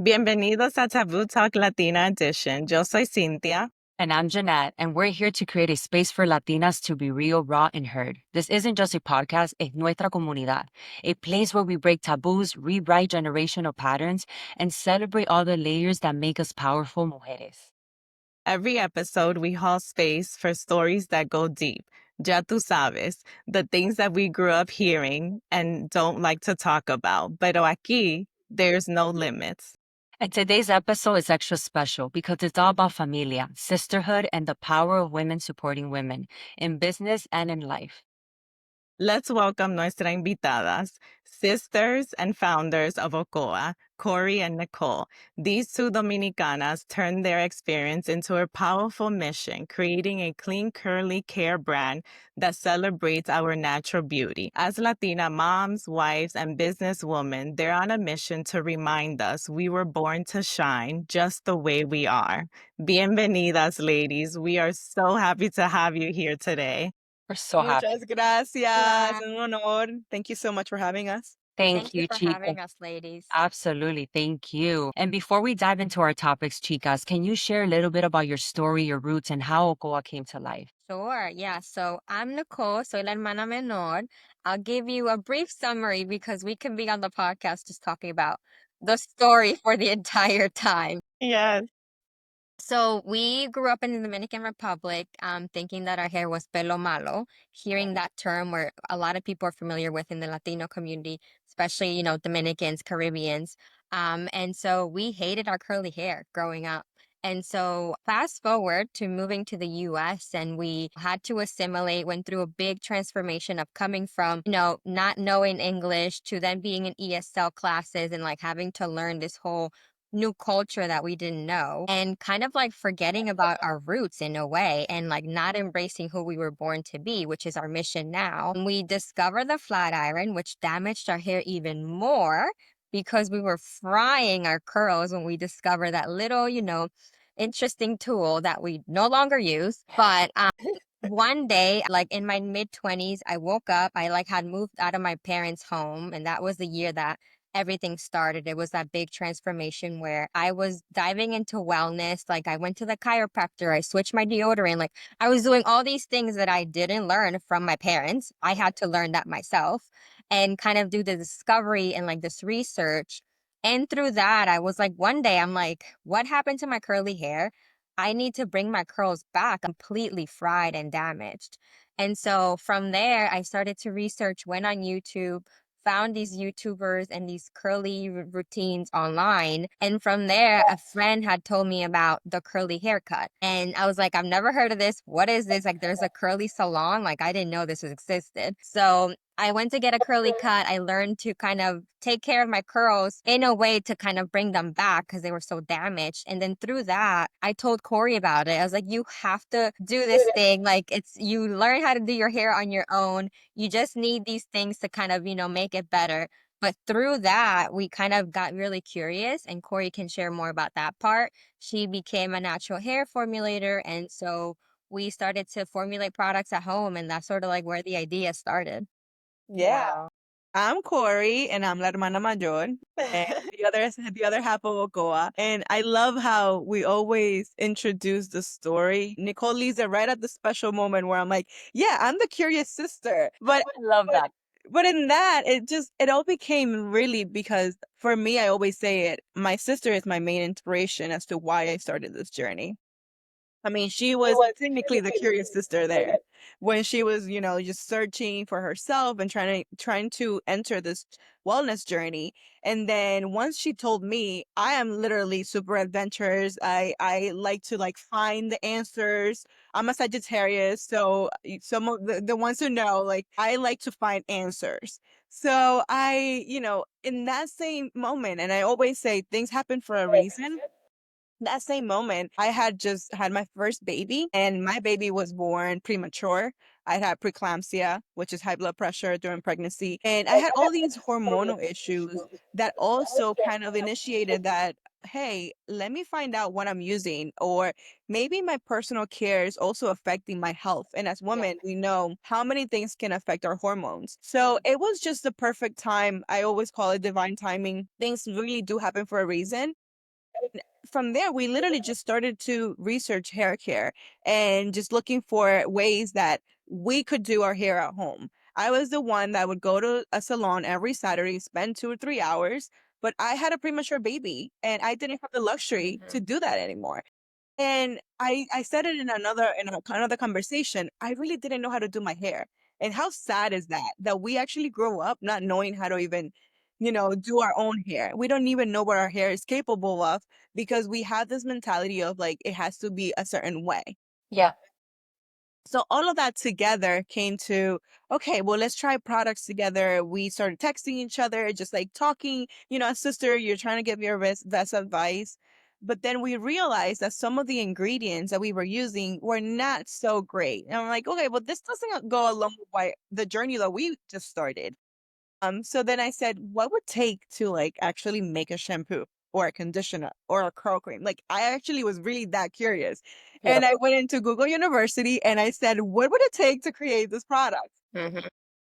Bienvenidos a Taboo Talk Latina Edition. Yo soy Cynthia. And I'm Jeanette, and we're here to create a space for Latinas to be real, raw, and heard. This isn't just a podcast, es nuestra comunidad, a place where we break taboos, rewrite generational patterns, and celebrate all the layers that make us powerful mujeres. Every episode, we hold space for stories that go deep. Ya tú sabes, the things that we grew up hearing and don't like to talk about. Pero aquí, there's no limits. And today's episode is extra special because it's all about familia, sisterhood, and the power of women supporting women in business and in life. Let's welcome nuestra invitadas, sisters and founders of OCOA, Cory and Nicol. These two Dominicanas turned their experience into a powerful mission, creating a clean, curly care brand that celebrates our natural beauty. As Latina moms, wives, and businesswomen, they're on a mission to remind us we were born to shine just the way we are. Bienvenidas, ladies. We are so happy to have you here today. We're so happy. Muchas gracias. Un honor. Thank you so much for having us. Thank you, for Chica. having us, ladies. Absolutely. Thank you. And before we dive into our topics, chicas, can you share a little bit about your story, your roots, and how OCOA came to life? Sure, yeah. So I'm Nicole, soy la hermana menor. I'll give you a brief summary because we can be on the podcast just talking about the story for the entire time. Yes. So we grew up in the Dominican Republic, thinking that our hair was pelo malo, hearing that term where a lot of people are familiar with in the Latino community, especially, Dominicans, Caribbeans. And so we hated our curly hair growing up. And so fast forward to moving to the US, and we had to assimilate, went through a big transformation of coming from, not knowing English to then being in ESL classes and like having to learn this whole new culture that we didn't know, and kind of like forgetting about our roots in a way, and like not embracing who we were born to be, which is our mission now. And we discovered the flat iron, which damaged our hair even more because we were frying our curls when we discovered that little, interesting tool that we no longer use. But one day, like in my mid-20s, I woke up. I like had moved out of my parents' home, and that was the year that everything started. It was that big transformation where I was diving into wellness. Like I went to the chiropractor, I switched my deodorant. Like I was doing all these things that I didn't learn from my parents. I had to learn that myself and kind of do the discovery and like this research. And through that, I was like, one day I'm like, what happened to my curly hair? I need to bring my curls back completely fried and damaged. And so from there, I started to research, went on YouTube, found these YouTubers and these curly routines online. And from there, a friend had told me about the curly haircut. And I was like, I've never heard of this. What is this? Like, there's a curly salon. Like, I didn't know this existed. So I went to get a curly cut. I learned to kind of take care of my curls in a way to kind of bring them back because they were so damaged. And then through that, I told Cory about it. I was like, you have to do this thing. Like you learn how to do your hair on your own. You just need these things to kind of, make it better. But through that, we kind of got really curious, and Cory can share more about that part. She became a natural hair formulator. And so we started to formulate products at home, and that's sort of like where the idea started. Yeah. Wow. I'm Cory, and I'm la hermana mayor, and the other half of OCOA. And I love how we always introduce the story. Nicole leaves it right at the special moment where I'm like, yeah, I'm the curious sister. But I love that. But in that, it all became really because for me, I always say it, my sister is my main inspiration as to why I started this journey. I mean, she was technically the curious sister there when she was, just searching for herself and trying to enter this wellness journey. And then once she told me, I am literally super adventurous. I like to like find the answers. I'm a Sagittarius, so some of the ones who know, like I like to find answers. So in that same moment, and I always say things happen for a reason. That same moment, I had just had my first baby, and my baby was born premature. I had preeclampsia, which is high blood pressure during pregnancy. And I had all these hormonal issues that also kind of initiated that, hey, let me find out what I'm using, or maybe my personal care is also affecting my health. And as women, we know how many things can affect our hormones. So it was just the perfect time. I always call it divine timing. Things really do happen for a reason. And from there, we literally just started to research hair care and just looking for ways that we could do our hair at home. I was the one that would go to a salon every Saturday, spend 2 or 3 hours, but I had a premature baby and I didn't have the luxury to do that anymore. And I said it in another conversation. I really didn't know how to do my hair. And how sad is that? That we actually grow up not knowing how to even, do our own hair. We don't even know what our hair is capable of because we have this mentality of like it has to be a certain way. Yeah. So all of that together came to, okay, well, let's try products together. We started texting each other, just like talking, sister, you're trying to give your best advice. But then we realized that some of the ingredients that we were using were not so great. And I'm like, okay, well, this doesn't go along with the journey that we just started. So then I said, what would take to like actually make a shampoo or a conditioner or a curl cream? Like I actually was really that curious. Yeah. And I went into Google University and I said, what would it take to create this product? Mhm.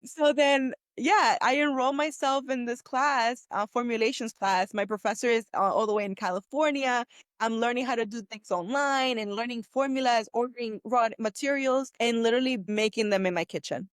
So then, yeah, I enrolled myself in this class, formulations class. My professor is all the way in California. I'm learning how to do things online and learning formulas, ordering raw materials, and literally making them in my kitchen.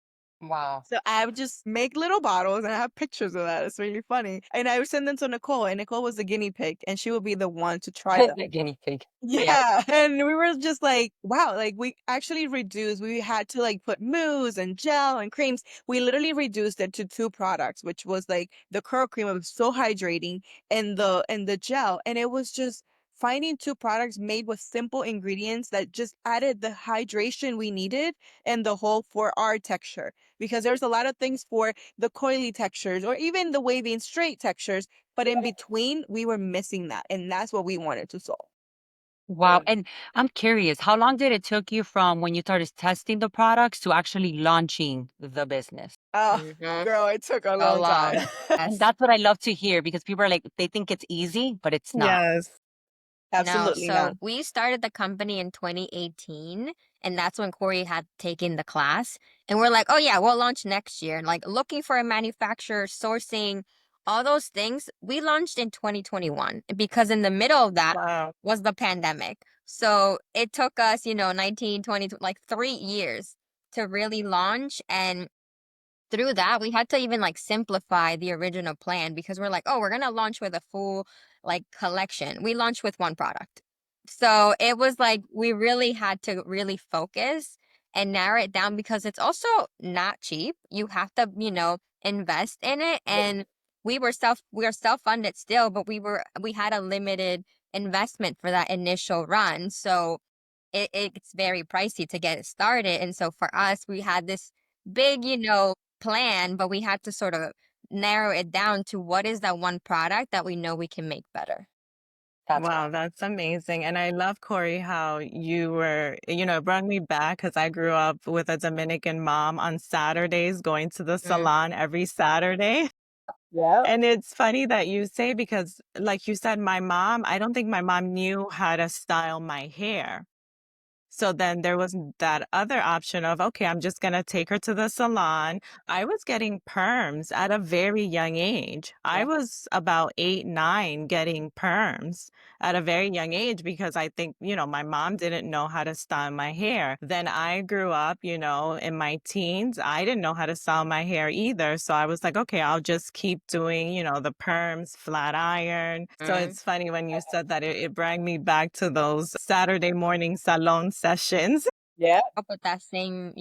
Wow. So I would just make little bottles and I have pictures of that. It's really funny. And I would send them to Nicole, and Nicole was the guinea pig, and she would be the one to try them. The guinea pig. Yeah. Yeah. And we were just like, wow, like we actually reduced, we had to like put mousse and gel and creams. We literally reduced it to 2 products, which was like the curl cream, it was so hydrating, and the gel. And it was just finding 2 products made with simple ingredients that just added the hydration we needed and the whole for our texture. Because there's a lot of things for the coily textures or even the wavy and straight textures, but in between we were missing that. And that's what we wanted to solve. Wow. And I'm curious, how long did it took you from when you started testing the products to actually launching the business? Oh, Mhm. girl, it took a So long time. long. And Yes. that's what I love to hear because people are like, they think it's easy, but it's not. Yes. No, Absolutely not. so we started the company in 2018, and that's when Corey had taken the class. And we're like, oh, yeah, we'll launch next year. Like looking for a manufacturer, sourcing, all those things. We launched in 2021 because in the middle of that Wow. was the pandemic. So it took us, 19, 20, like 3 years to really launch. And through that, we had to even like simplify the original plan because we're like, oh, we're going to launch with a full like collection. We launched with one product. So it was like we really had to really focus and narrow it down because it's also not cheap. You have to, invest in it. And we are self-funded still, but we had a limited investment for that initial run. So it's very pricey to get it started. And so for us, we had this big, plan, but we had to sort of narrow it down to what is that one product that we know we can make better. That's Wow, wild. that's amazing. And I love, Corey, how you were, it brought me back because I grew up with a Dominican mom on Saturdays, going to the Mm. salon every Saturday. Yeah. And it's funny that you say, because like you said, I don't think my mom knew how to style my hair. So then there was that other option of, okay, I'm just going to take her to the salon. I was getting perms at a very young age. I Yeah. was about 8, 9 getting perms at a very young age because I think, my mom didn't know how to style my hair. Then I grew up, in my teens. I didn't know how to style my hair either. So I was like, okay, I'll just keep doing, the perms, flat iron. So Mm. it's funny when you said that it brought me back to those Saturday morning salon sessions. Yeah. Up with that same,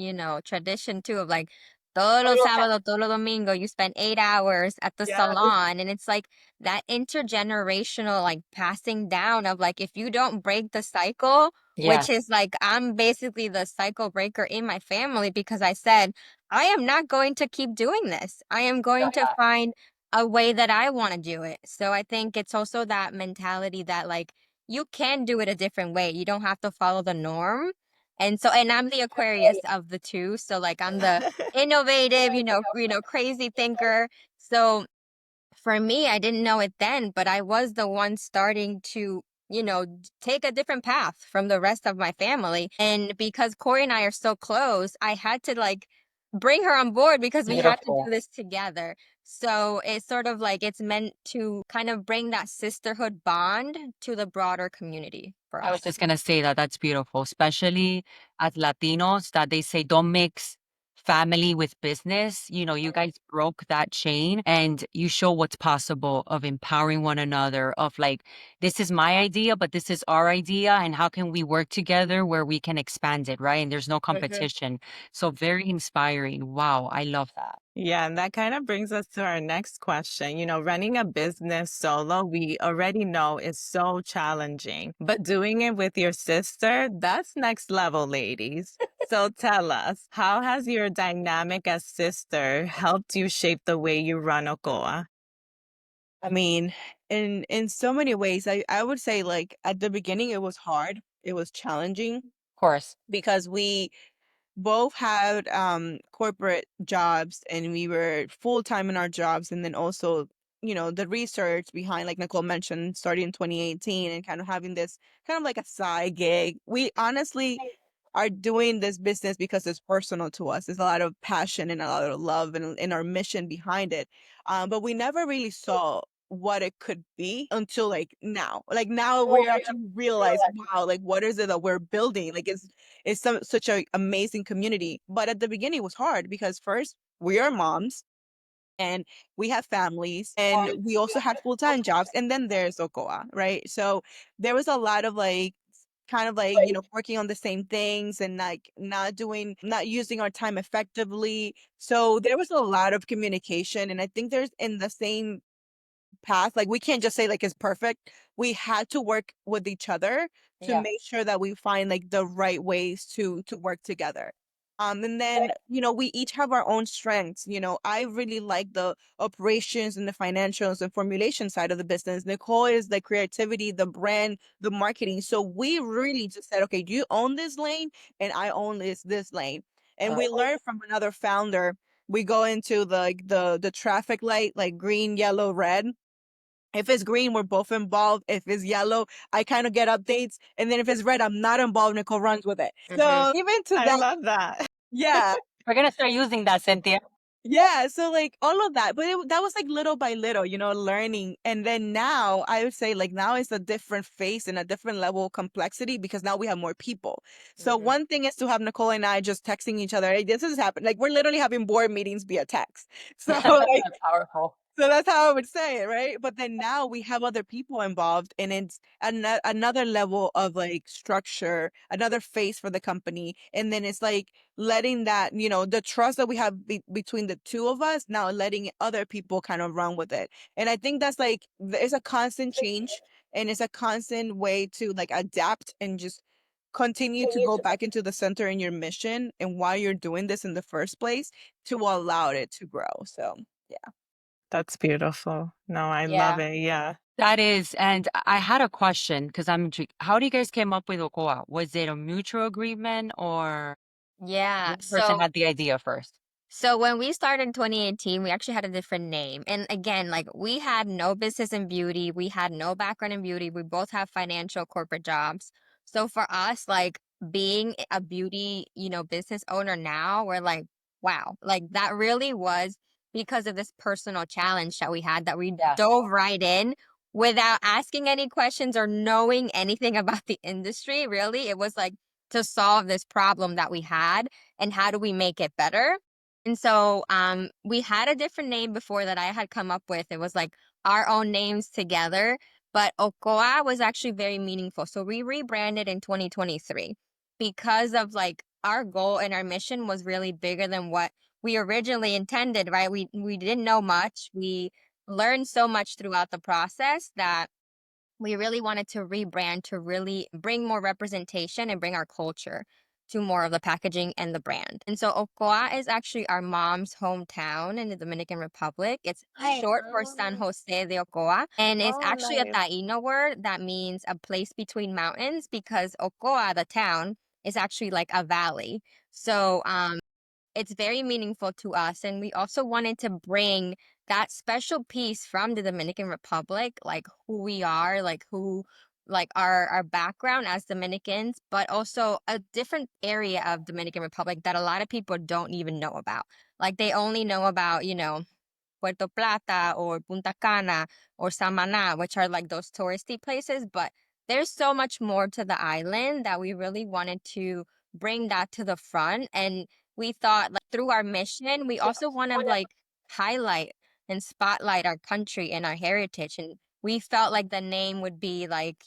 tradition too of like todos los sábados, todos los domingo, you spend 8 hours at the Yeah. salon. And it's like that intergenerational like passing down of like if you don't break the cycle, Yeah. which is like I'm basically the cycle breaker in my family because I said, I am not going to keep doing this. I am going to find a way that I want to do it. So I think it's also that mentality that like you can do it a different way. You don't have to follow the norm. And I'm the Aquarius of the two. So like I'm the innovative, crazy thinker. So for me, I didn't know it then, but I was the one starting to, take a different path from the rest of my family. And because Corey and I are so close, I had to like bring her on board because we had to do Beautiful. this together. So it's sort of like it's meant to kind of bring that sisterhood bond to the broader community for I was us. just gonna say that that's beautiful, especially as Latinos, that they say don't mix family with business. You know, you guys broke that chain and you show what's possible of empowering one another, of like, this is my idea, but this is our idea, and how can we work together where we can expand it, right? And there's no competition. So very inspiring. Wow, I love that. Yeah, and that kind of brings us to our next question. Running a business solo, we already know is so challenging, but doing it with your sister, that's next level, ladies. So tell us, how has your dynamic as sister helped you shape the way you run OCOA? I mean, in so many ways, I would say like at the beginning it was hard. It was challenging Of course. because we both had corporate jobs and we were full time in our jobs, and then also the research behind, like Nicole mentioned, starting in 2018 and kind of having this kind of like a side gig. We honestly are doing this business because it's personal to us. There's a lot of passion and a lot of love and our mission behind it. But we never really saw what it could be until like now. Like now we actually realize, wow, like what is it that we're building? Like it's such a amazing community. But at the beginning it was hard because first we are moms and we have families and we also had full-time jobs, and then there's OCOA, right? So there was a lot of like kind of like working on the same things and like not using our time effectively. So there was a lot of communication, and I think there's in the same path. Like we can't just say like it's perfect. We had to work with each other to Yeah. make sure that we find like the right ways to work together. And then, we each have our own strengths. I really like the operations and the financials and formulation side of the business. Nicole is the creativity, the brand, the marketing. So we really just said, okay, you own this lane and I own this lane. And we learned from another founder. We go into the traffic light, like green, yellow, red. If it's green, we're both involved. If it's yellow, I kind of get updates. And then if it's red, I'm not involved. Nicole runs with it. So even to I that, love that. yeah. We're gonna start using that, Cynthia. Yeah, so like all of that, but that was like little by little, learning. And then now I would say like now it's a different face and a different level of complexity because now we have more people. So one thing is to have Nicole and I just texting each other, hey, this is happening. Like we're literally having board meetings via text. So like Powerful. so that's how I would say it, right? But then now we have other people involved, and it's another level of like structure, another face for the company. And then it's like letting that, the trust that we have between the two of us, now letting other people kind of run with it. And I think that's like, it's a constant change and it's a constant way to like adapt and just continue to go back into the center in your mission and why you're doing this in the first place to allow it to grow. So, yeah. That's beautiful. No, I love Yeah. it. Yeah. That is, and I had a question because I'm intrigued. How do you guys came up with OCOA? Was it a mutual agreement or Yeah. one person had the idea first? So when we started in 2018, we actually had a different name. And again, like we had no business in beauty, we had no background in beauty. We both have financial corporate jobs. So for us, like being a beauty, business owner now, we're like, wow, like that really was because of this personal challenge that we had that we Yeah. dove right in without asking any questions or knowing anything about the industry. Really, it was like to solve this problem that we had and how do we make it better. And so we had a different name before that I had come up with. It was like our own names together, but Okoa was actually very meaningful. So we rebranded in 2023 because of like our goal and our mission was really bigger than what we originally intended, right? We didn't know much. We learned so much throughout the process that we really wanted to rebrand to really bring more representation and bring our culture to more of the packaging and the brand. And so Ocoa is actually our mom's hometown in the Dominican Republic. It's short for San Jose de Ocoa. And it's Oh, actually a nice. Taino word that means a place between mountains because Ocoa, the town, is actually like a valley. So it's very meaningful to us. And we also wanted to bring that special piece from the Dominican Republic, like who we are, like who, like our background as Dominicans, but also a different area of Dominican Republic that a lot of people don't even know about. Like they only know about, Puerto Plata or Punta Cana or Samaná, which are like those touristy places. But there's so much more to the island that we really wanted to bring that to the front. And we thought like through our mission, we also want to like highlight and spotlight our country and our heritage. And we felt like the name would be like,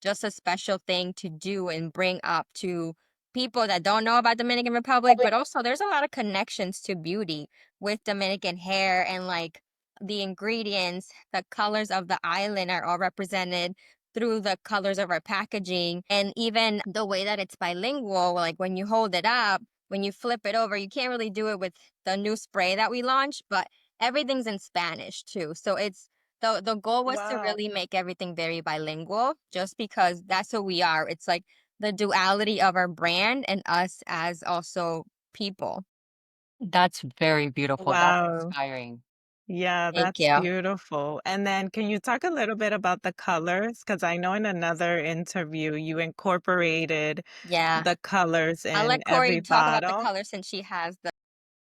just a special thing to do and bring up to people that don't know about Dominican Republic, but also there's a lot of connections to beauty with Dominican hair and like the ingredients, the colors of the island are all represented through the colors of our packaging and even the way that it's bilingual, like when you hold it up, when you flip it over, you can't really do it with the new spray that we launched, but everything's in Spanish too. So it's the goal was to Wow. really make everything very bilingual just because that's who we are. It's like the duality of our brand and us as also people. That's very beautiful. That's Wow. inspiring. Yeah, Thank that's you. beautiful. And then can you talk a little bit about the colors? Because I know in another interview you incorporated Yeah. the colors I'll in let Cory every talk about the bottle. color since she has the bottles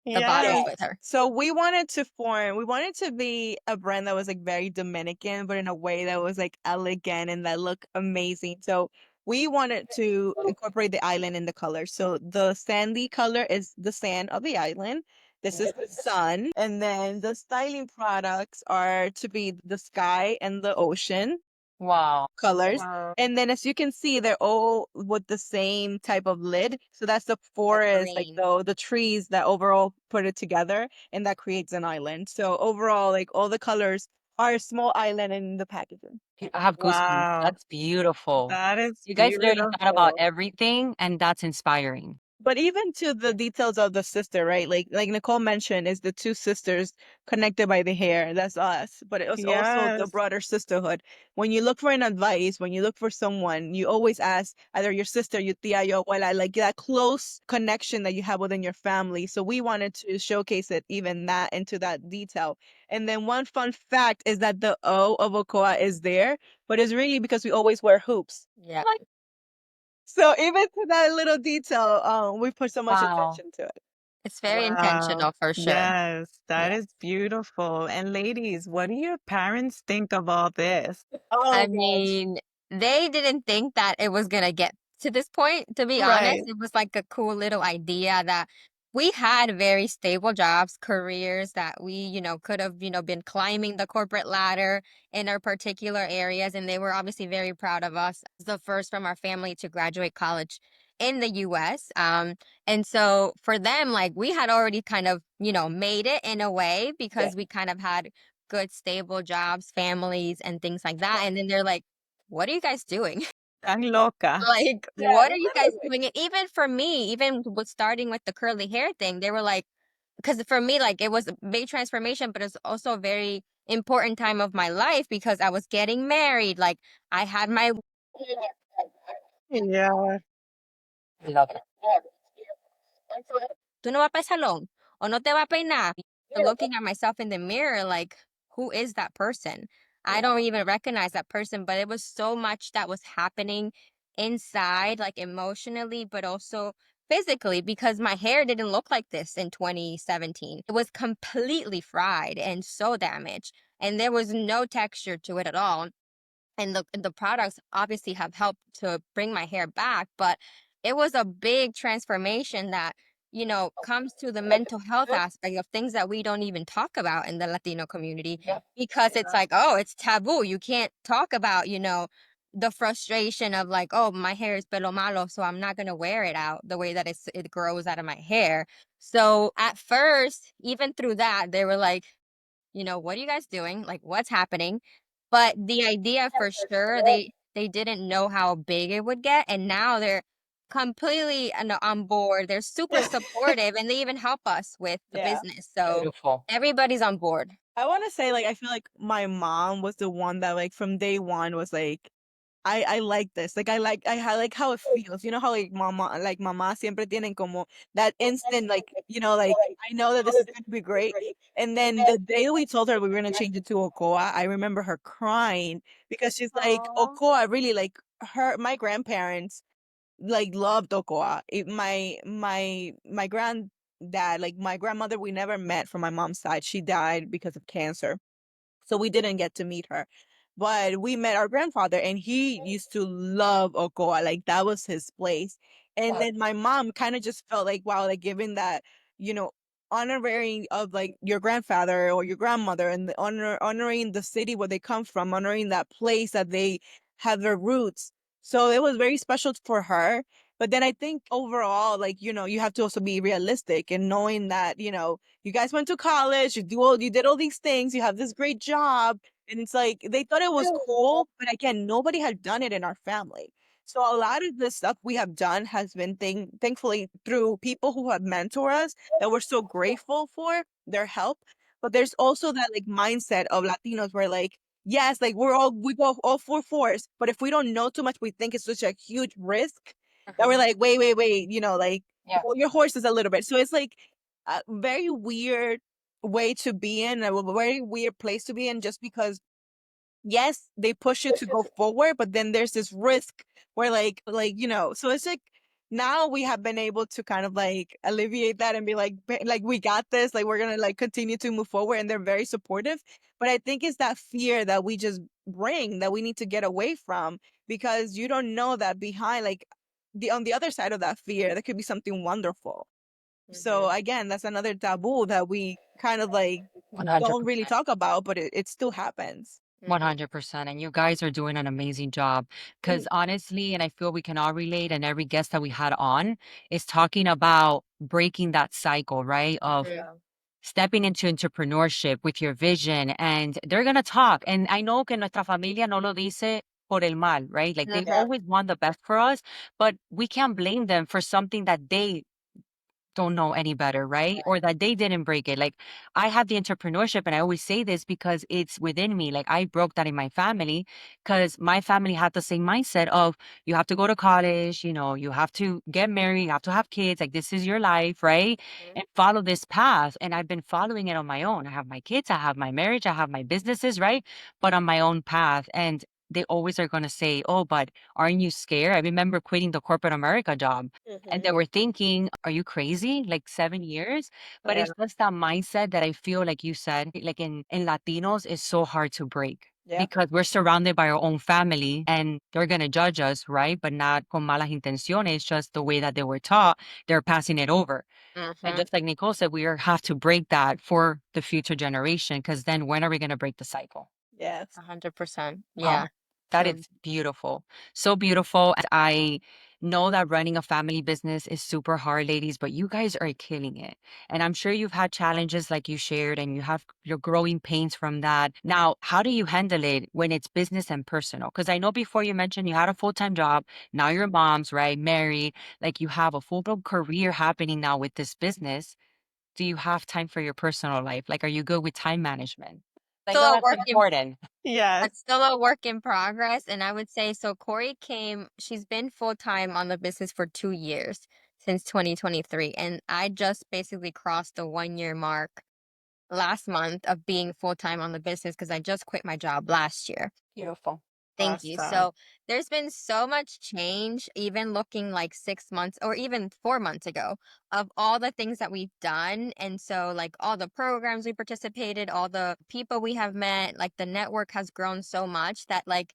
Yes. Yeah. with her. So we wanted to be a brand that was like very Dominican, but in a way that was like elegant and that looked amazing. So we wanted to incorporate the island in the color. So the sandy color is the sand of the island. This is the sun. And then the styling products are to be the sky and the ocean Wow. colors. Wow. And then as you can see, they're all with the same type of lid. So that's the The forest, like green. the trees that overall put it together and that creates an island. So overall, like all the colors are a small island in the packaging. I have goosebumps. Wow. That's beautiful. That is You guys literally thought about beautiful. everything, and that's inspiring. But even to the details of the sister, right? Like Nicole mentioned, is the two sisters connected by the hair. That's us. But it was also the Yes. broader sisterhood. When you look for an advice, when you look for someone, you always ask either your sister, your tia, your abuela, like that close connection that you have within your family. So we wanted to showcase it even that into that detail. And then one fun fact is that the O of Okoa is there, but it's really because we always wear hoops. Yeah. So even to that little detail, we put so much Wow. attention to it. It's very Wow. intentional for sure. Yes, that Yeah. is beautiful. And ladies, what do your parents think of all this? Oh I gosh. mean, they didn't think that it was gonna get to this point, to be honest. Right. It was like a cool little idea that we had very stable jobs, careers that we, could have, been climbing the corporate ladder in our particular areas. And they were obviously very proud of us as the first from our family to graduate college in the US. And so for them, like we had already kind of, made it in a way Yeah. because we kind of had good, stable jobs, families, and things like that. And then they're like, what are you guys doing? Tan loca. Like, Yeah, what are you guys literally. doing? And even for me, even with starting with the curly hair thing, they were like, because for me, like, it was a big transformation, but it's also a very important time of my life because I was getting married. Like, I had my Yeah. I love it. ¿Tú no vas para el salón? ¿O no te vas a peinar? Looking at myself in the mirror, like, who is that person? I don't even recognize that person, but it was so much that was happening inside, like emotionally, but also physically, because my hair didn't look like this in 2017. It was completely fried and so damaged, and there was no texture to it at all. And the products obviously have helped to bring my hair back, but it was a big transformation that comes to the mental health aspect of things that we don't even talk about in the Latino community because it's like, oh, it's taboo, you can't talk about the frustration of like, oh, my hair is pelo malo, so I'm not going to wear it out the way that it grows out of my hair. So at first, even through that, they were like, what are you guys doing? Like, what's happening? But the idea for sure, they didn't know how big it would get, and now they're completely on board. They're super supportive, and they even help us with the Yeah. business. So Beautiful. everybody's on board. I want to say, like, I feel like my mom was the one that, like, from day one was like, I like this. Like, I like how it feels. You know how, like, mama siempre tienen como that instant, like, like, I know that this is going to be great. And then the day we told her we were going to change it to Okoa, I remember her crying because she's like, Aw. Okoa, really, like, my grandparents like loved Okoa. My dad, like my grandmother, we never met from my mom's side. She died because of cancer. So we didn't get to meet her. But we met our grandfather, and he used to love OCOA. Like that was his place. And then my mom kind of just felt like, wow, like giving that, you know, honoring of like your grandfather or your grandmother, and the honoring the city where they come from, honoring that place that they have their roots. So it was very special for her. But then I think overall, like, you know, you have to also be realistic and knowing that, you know, you guys went to college, you did all these things, you have this great job. And it's like they thought it was cool, but again, nobody had done it in our family. So a lot of the stuff we have done has been thankfully through people who have mentored us that we're so grateful for their help. But there's also that like mindset of Latinos where like, yes, like we go all for force, but if we don't know too much, we think it's such a huge risk that we're like, wait, you know, like hold your horses a little bit. So it's like a very weird way to be in, a very weird place to be in, just because yes, they push you to go forward, but then there's this risk where you know, so it's like now we have been able to kind of like alleviate that and be like like we got this, like we're gonna like continue to move forward, and they're very supportive. But I think it's that fear that we just bring that we need to get away from, because you don't know that behind like the on the other side of that fear there could be something wonderful. So again, that's another taboo that we kind of like don't really 100%. talk about, but it still happens. 100%. And you guys are doing an amazing job. Because honestly, and I feel we can all relate, and every guest that we had on is talking about breaking that cycle, right? Of stepping into entrepreneurship with your vision. And they're going to talk. And I know que nuestra familia no lo dice por el mal, right? Like they Yeah. always want the best for us, but we can't blame them for something that they don't know any better, right? Or that they didn't break it. Like I have the entrepreneurship, and I always say this because it's within me. Like I broke that in my family because my family had the same mindset of you have to go to college, you know, you have to get married, you have to have kids, like this is your life, right? And follow this path. And I've been following it on my own. I have my kids, I have my marriage, I have my businesses, right? But on my own path. And they always are going to say, oh, but aren't you scared? I remember quitting the corporate America job and they were thinking, are you crazy? Like 7 years? But Yeah. it's just that mindset that I feel like you said, like in Latinos, is so hard to break Yeah. because we're surrounded by our own family and they're going to judge us, right? But not con malas intenciones, just the way that they were taught, they're passing it over. And just like Nicole said, we have to break that for the future generation because then when are we going to break the cycle? Yes. 100%. Wow. Yeah. That True. is beautiful. So beautiful. And I know that running a family business is super hard, ladies, but you guys are killing it. And I'm sure you've had challenges like you shared and you have your growing pains from that. Now, how do you handle it when it's business and personal? Because I know before you mentioned you had a full-time job. Now you're moms, right? Married. Like you have a full-blown career happening now with this business. Do you have time for your personal life? Like, are you good with time management? I know Still a that's work in important. Yes. It's still a work in progress. And I would say, so Cory she's been full time on the business for 2 years since 2023. And I just basically crossed the 1 year mark last month of being full time on the business because I just quit my job last year. Beautiful. Thank you. Awesome. So there's been so much change, even looking like 6 months or even 4 months ago, of all the things that we've done. And so, like, all the programs we participated, all the people we have met, like, the network has grown so much that, like,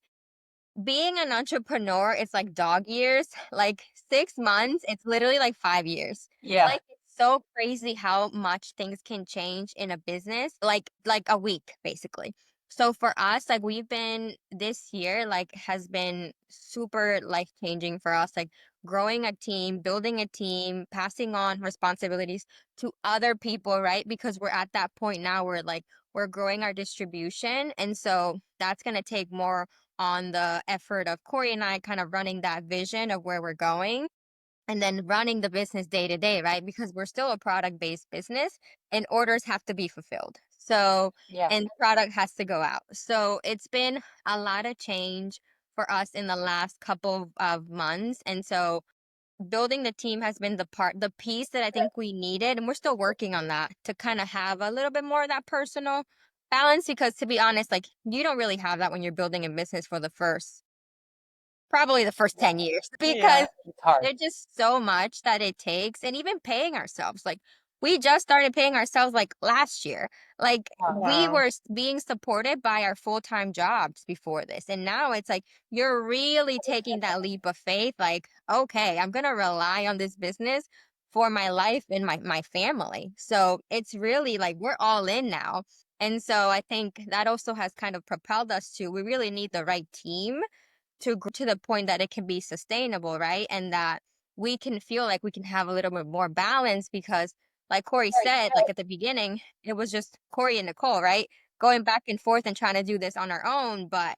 being an entrepreneur, it's like dog years. Like 6 months, it's literally like 5 years. Yeah. Like it's so crazy how much things can change in a business, like a week, basically. So for us, like we've been this year, like has been super life changing for us, like growing a team, building a team, passing on responsibilities to other people, right? Because we're at that point now where like we're growing our distribution. And so that's gonna take more on the effort of Cory and I kind of running that vision of where we're going and then running the business day to day, right? Because we're still a product based business and orders have to be fulfilled. So, Yeah. and product has to go out. So it's been a lot of change for us in the last couple of months. And so building the team has been the piece that I think we needed. And we're still working on that to kind of have a little bit more of that personal balance. Because to be honest, like you don't really have that when you're building a business for probably the first 10 years Yeah. because It's hard. there's just so much that it takes. And even paying ourselves, like we just started paying ourselves like last year. Like we Wow. were being supported by our full-time jobs before this. And now it's like you're really taking that leap of faith. Like, okay, I'm gonna rely on this business for my life and my family. So it's really like we're all in now. And so I think that also has kind of propelled us to we really need the right team to grow to the point that it can be sustainable, right? And that we can feel like we can have a little bit more balance because, like Cory said, like at the beginning, it was just Cory and Nicol, right? Going back and forth and trying to do this on our own. But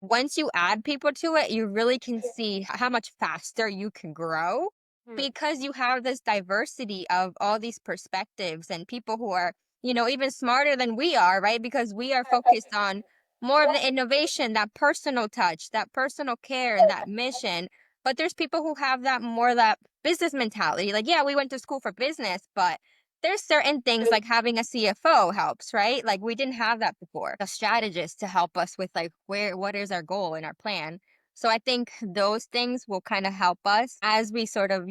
once you add people to it, you really can see how much faster you can grow because you have this diversity of all these perspectives and people who are, even smarter than we are, right? Because we are focused on more of the innovation, that personal touch, that personal care, and that mission. But there's people who have that business mentality. Like, yeah, we went to school for business, but there's certain things like having a CFO helps, right? Like we didn't have that before. A strategist to help us with like what is our goal and our plan. So I think those things will kind of help us as we sort of,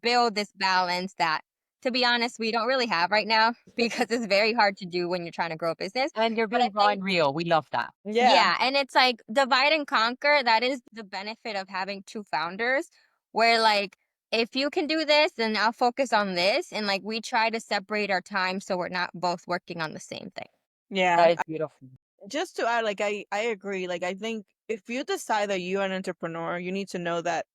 build this balance that to be honest, we don't really have right now because it's very hard to do when you're trying to grow a business. And you're But I being raw think and real. We love that. Yeah. yeah, and it's like divide and conquer. That is the benefit of having two founders, where like if you can do this, then I'll focus on this, and like we try to separate our time so we're not both working on the same thing. Yeah. That is beautiful. Just to add, like I agree. Like I think if you decide that you're an entrepreneur, you need to know that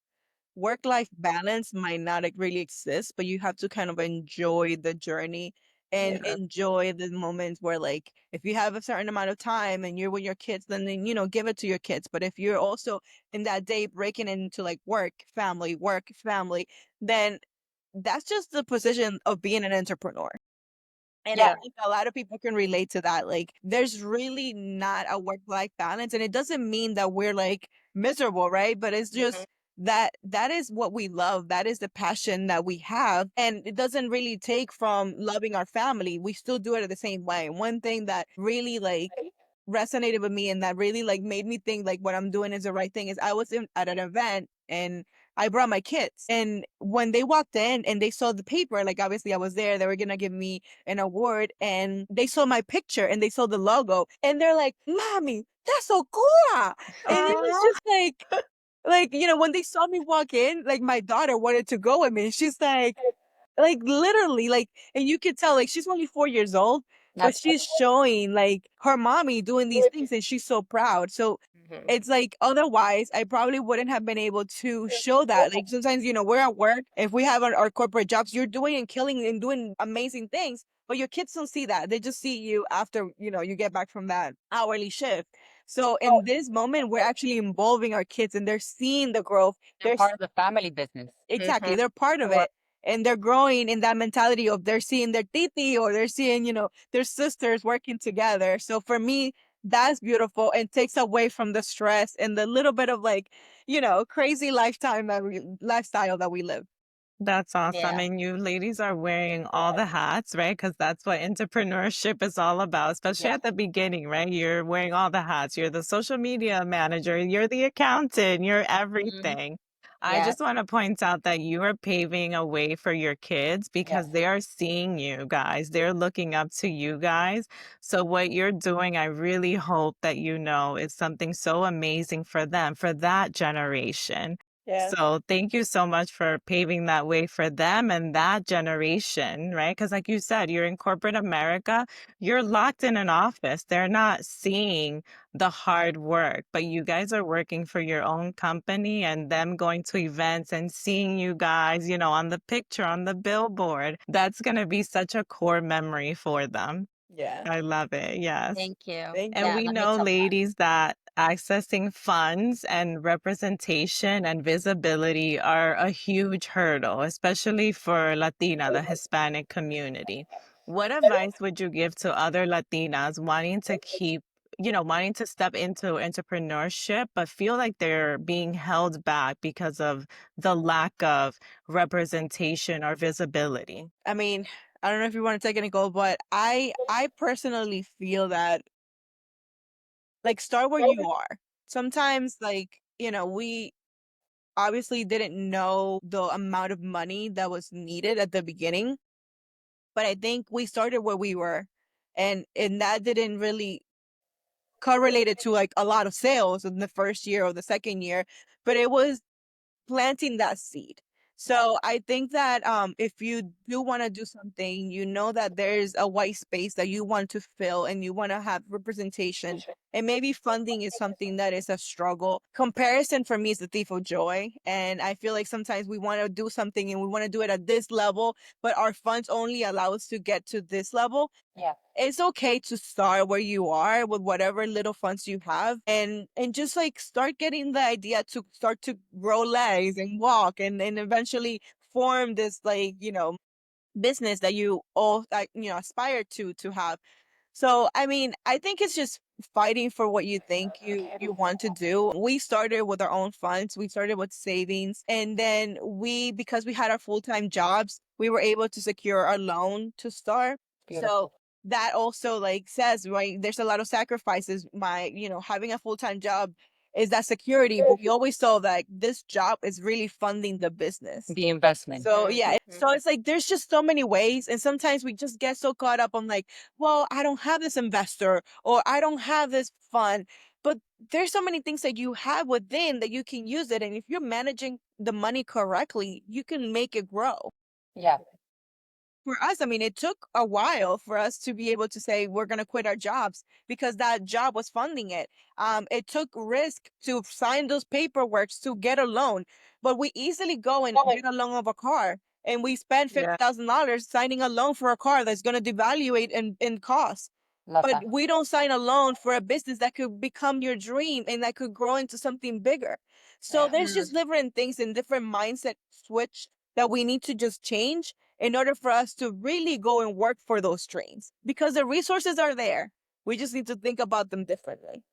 work-life balance might not really exist, but you have to kind of enjoy the journey and Yeah. enjoy the moments where like if you have a certain amount of time and you're with your kids, then give it to your kids. But if you're also in that day breaking into like work, family, then that's just the position of being an entrepreneur. And I Yeah. think a lot of people can relate to that. Like, there's really not a work-life balance, and it doesn't mean that we're like miserable, right? But it's Mhm. just that is what we love. That is the passion that we have, and it doesn't really take from loving our family. We still do it the same way. One thing that really like resonated with me and that really like made me think like what I'm doing is the right thing is I was at an event and I brought my kids. And when they walked in and they saw the paper, like obviously I was there, they were gonna give me an award and they saw my picture and they saw the logo and they're like, Mommy, that's so cool. And it was Aw. just like, when they saw me walk in, like my daughter wanted to go with me. She's like literally, like, and you could tell, like, she's only 4 years old, but That's she's showing like her mommy doing these things and she's so proud. So Mhm. it's like otherwise I probably wouldn't have been able to show that. Like sometimes, we're at work, if we have our corporate jobs, you're doing and killing and doing amazing things, but your kids don't see that. They just see you after, you get back from that hourly shift. So in this moment, we're actually involving our kids and they're seeing the growth. They're They're part of the family business. Exactly. Mhm. They're part of it. And they're growing in that mentality of they're seeing their titi or they're seeing, their sisters working together. So for me, that's beautiful and takes away from the stress and the little bit of like, crazy lifestyle that we live. That's awesome. Yeah. And you ladies are wearing all the hats, right? Because that's what entrepreneurship is all about, especially Yeah. at the beginning, right? You're wearing all the hats. You're the social media manager, you're the accountant, you're Mhm. everything. I Yeah. just want to point out that you are paving a way for your kids Yeah. because they are seeing you guys. They're looking up to you guys. So, what you're doing, I really hope that you know is something so amazing for them, for that generation. Yeah. So thank you so much for paving that way for them and that generation, right? Because like you said, you're in corporate America, you're locked in an office. They're not seeing the hard work, but you guys are working for your own company and them going to events and seeing you guys, on the picture, on the billboard. That's going to be such a core memory for them. Yeah. I love it. Yes. Thank you. Thank And you. Yeah, we that know, makes a lot. ladies, that accessing funds and representation and visibility are a huge hurdle, especially for Latina, the Hispanic community. What advice would you give to other Latinas wanting to step into entrepreneurship, but feel like they're being held back because of the lack of representation or visibility? I mean, I don't know if you want to take any goal, but I personally feel that like start where you are. Sometimes like, we obviously didn't know the amount of money that was needed at the beginning. But I think we started where we were, and that didn't really correlate it to like a lot of sales in the first year or the second year, but it was planting that seed. So I think that if you do want to do something, you know that there's a white space that you want to fill and you want to have representation. And maybe funding is something that is a struggle. Comparison for me is the thief of joy. And I feel like sometimes we want to do something and we want to do it at this level, but our funds only allow us to get to this level. It's okay to start where you are with whatever little funds you have, and just like start getting the idea to start to grow legs and walk, and eventually form this, like, business that you all, like, aspire to have. So, I mean, I think it's just fighting for what you think you want to do. We started with our own funds. We started with savings, and then because we had our full-time jobs, we were able to secure our loan to start. So that also, like, says, right, there's a lot of sacrifices. Having a full-time job is that security, but we always saw that this job is really funding the business. The investment. So yeah, so Mhm. it's like there's just so many ways, and sometimes we just get so caught up on, like, well, I don't have this investor or I don't have this fund, but there's so many things that you have within that you can use it, and if you're managing the money correctly, you can make it grow. Yeah. For us, I mean, it took a while for us to be able to say we're going to quit our jobs because that job was funding it. It took risk to sign those paperwork to get a loan, but we easily go and get a loan of a car, and we spend Yeah. $50,000 signing a loan for a car that's going to devaluate in cost. Love But that. we don't sign a loan for a business that could become your dream and that could grow into something bigger. So there's just different things and different mindset switch that we need to just change in order for us to really go and work for those dreams, because the resources are there. We just need to think about them differently.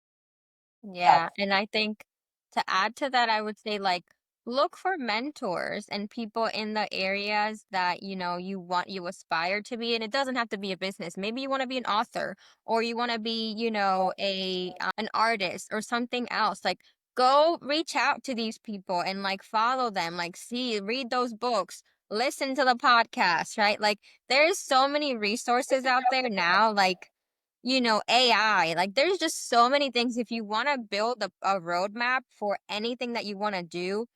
Yeah, and I think to add to that, I would say like look for mentors and people in the areas that you aspire to be. And it doesn't have to be a business. Maybe you want to be an author, or you want to be, a an artist or something else. Like go reach out to these people and like follow them, like read those books, listen to the podcast, right? Like there's so many resources out there now, like AI. Like there's just so many things. If you want to build a roadmap for anything that you want to do,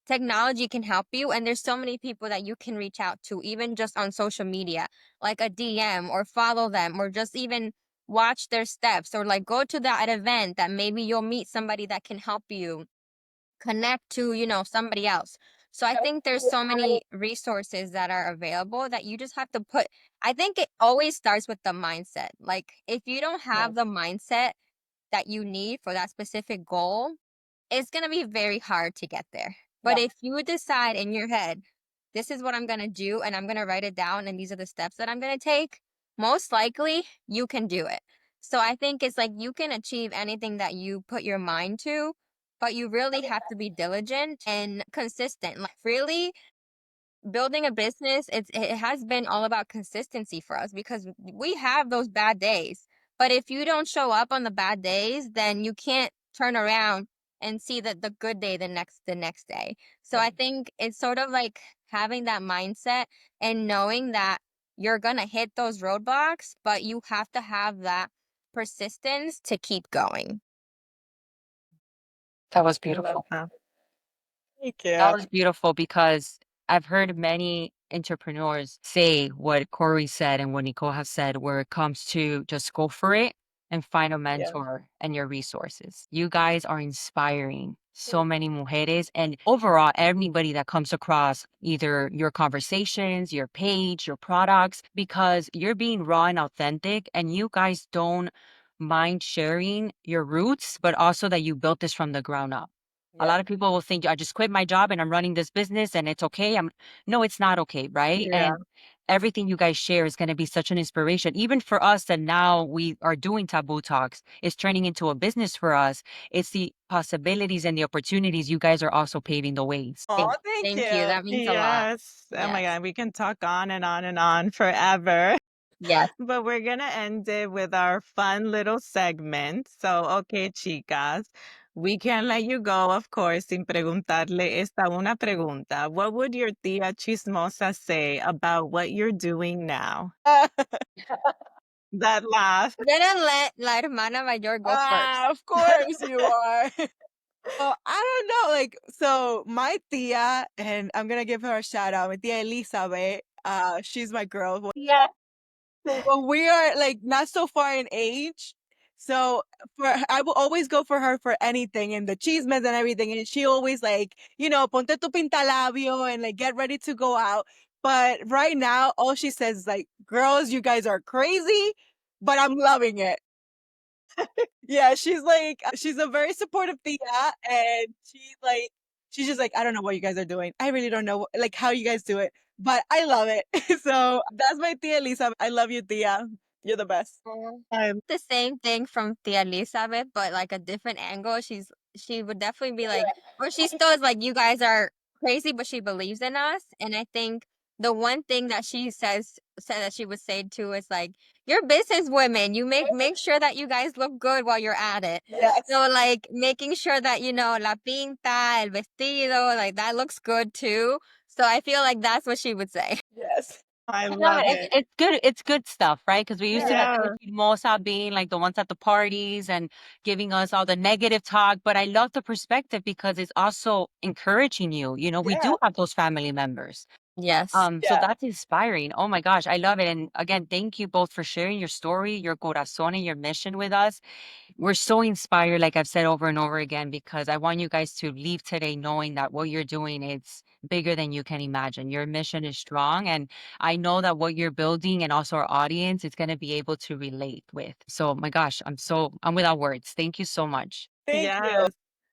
technology can help you. And there's so many people that you can reach out to, even just on social media, like a DM, or follow them, or just even watch their steps, or like go to that event that maybe you'll meet somebody that can help you connect to, somebody else. So I think there's so many resources that are available that you just have to put. I think it always starts with the mindset. Like if you don't have the mindset that you need for that specific goal, it's going to be very hard to get there. But if you decide in your head, this is what I'm going to do, and I'm going to write it down, and these are the steps that I'm going to take, most likely you can do it. So I think it's like you can achieve anything that you put your mind to, but you really have to be diligent and consistent. Like really building a business, it has been all about consistency for us, because we have those bad days. But if you don't show up on the bad days, then you can't turn around and see the good day the next day. So I think it's sort of like having that mindset and knowing that you're gonna hit those roadblocks, but you have to have that persistence to keep going. That was I love beautiful. that. Thank That you. was beautiful because I've heard many entrepreneurs say what Corey said and what Nicole has said, where it comes to just go for it and find a Yeah. mentor and your resources. You guys are inspiring so many mujeres and overall anybody that comes across either your conversations, your page, your products, because you're being raw and authentic and you guys don't mind sharing your roots, but also that you built this from the ground up. A lot of people will think I just quit my job and I'm running this business and it's okay. No, it's not okay, right? Yeah. And everything you guys share is going to be such an inspiration. Even for us that now we are doing Taboo Talks, it's turning into a business for us. It's the possibilities and the opportunities you guys are also paving the ways. Oh, thank Thank you. you. That means a lot. Yes. Oh my Yes. God. We can talk on and on forever. Yes. But we're going to end it with our fun little segment. So, okay, chicas, We can't let you go, of course, sin preguntarle esta una pregunta. What would your tía chismosa say about what you're doing now? That laugh. I'm gonna let La Hermana Mayor go first. Of course you are. Oh, I don't know. Like, so my tia, and I'm gonna give her a shout out, my tia Elizabeth. She's my girl. Yeah. Well, we are like not so far in age. So I will always go for her for anything and the chismes and everything. And she always like, ponte tu pintalabio and like get ready to go out. But right now, all she says is like, girls, you guys are crazy, but I'm loving it. Yeah, she's a very supportive tia, and she's just like, I don't know what you guys are doing. I really don't know like how you guys do it, but I love it. So that's my tia Lisa. I love you, tia. You're the best. I The same thing from Tia Elizabeth, but like a different angle. She would definitely be like, or she still is like, you guys are crazy, but she believes in us. And I think the one thing that she said that she would say too is like, you're business women. You make sure that you guys look good while you're at it. Yes. So like making sure that la pinta, el vestido, like that looks good too. So I feel like that's what she would say. Yes. I No, love it's, it. it's good. It's good stuff, right? Because we used to Yeah. see Mosa being like the ones at the parties and giving us all the negative talk. But I love the perspective because it's also encouraging you. You know, we Yeah. do have those family members. Yes. So Yeah. that's inspiring. Oh my gosh, I love it. And again, thank you both for sharing your story, your corazón, and your mission with us. We're so inspired, like I've said over and over again, because I want you guys to leave today knowing that what you're doing is bigger than you can imagine. Your mission is strong. And I know that what you're building and also our audience is going to be able to relate with. So my gosh, I'm without words. Thank you so much. Thank you. Yes.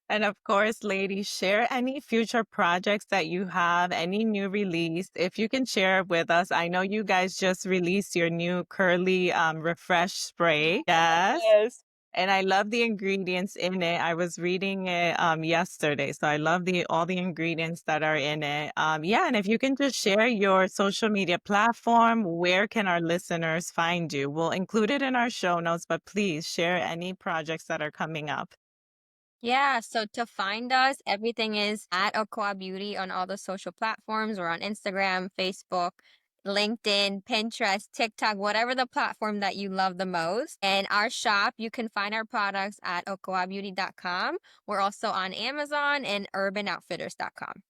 And of course, ladies, share any future projects that you have, any new release. If you can share it with us. I know you guys just released your new curly refresh spray. Yes. Yes. And I love the ingredients in it. I was reading it yesterday. So I love all the ingredients that are in it. Yeah, and if you can just share your social media platform, where can our listeners find you? We'll include it in our show notes, but please share any projects that are coming up. Yeah, so to find us, everything is at OCOA Beauty on all the social platforms. We're on Instagram, Facebook, LinkedIn, Pinterest, TikTok, whatever the platform that you love the most. And our shop, you can find our products at ocoabeauty.com. We're also on Amazon and urbanoutfitters.com.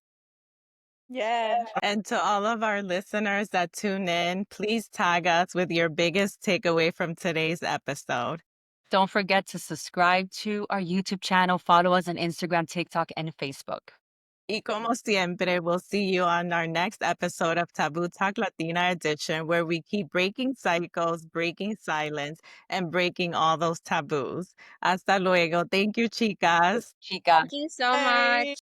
Yeah. And to all of our listeners that tune in, please tag us with your biggest takeaway from today's episode. Don't forget to subscribe to our YouTube channel, follow us on Instagram, TikTok, and Facebook. Y como siempre, we'll see you on our next episode of Taboo Talk Latina Edition, where we keep breaking cycles, breaking silence, and breaking all those taboos. Hasta luego. Thank you, chicas. Chica. Thank you so Bye. much.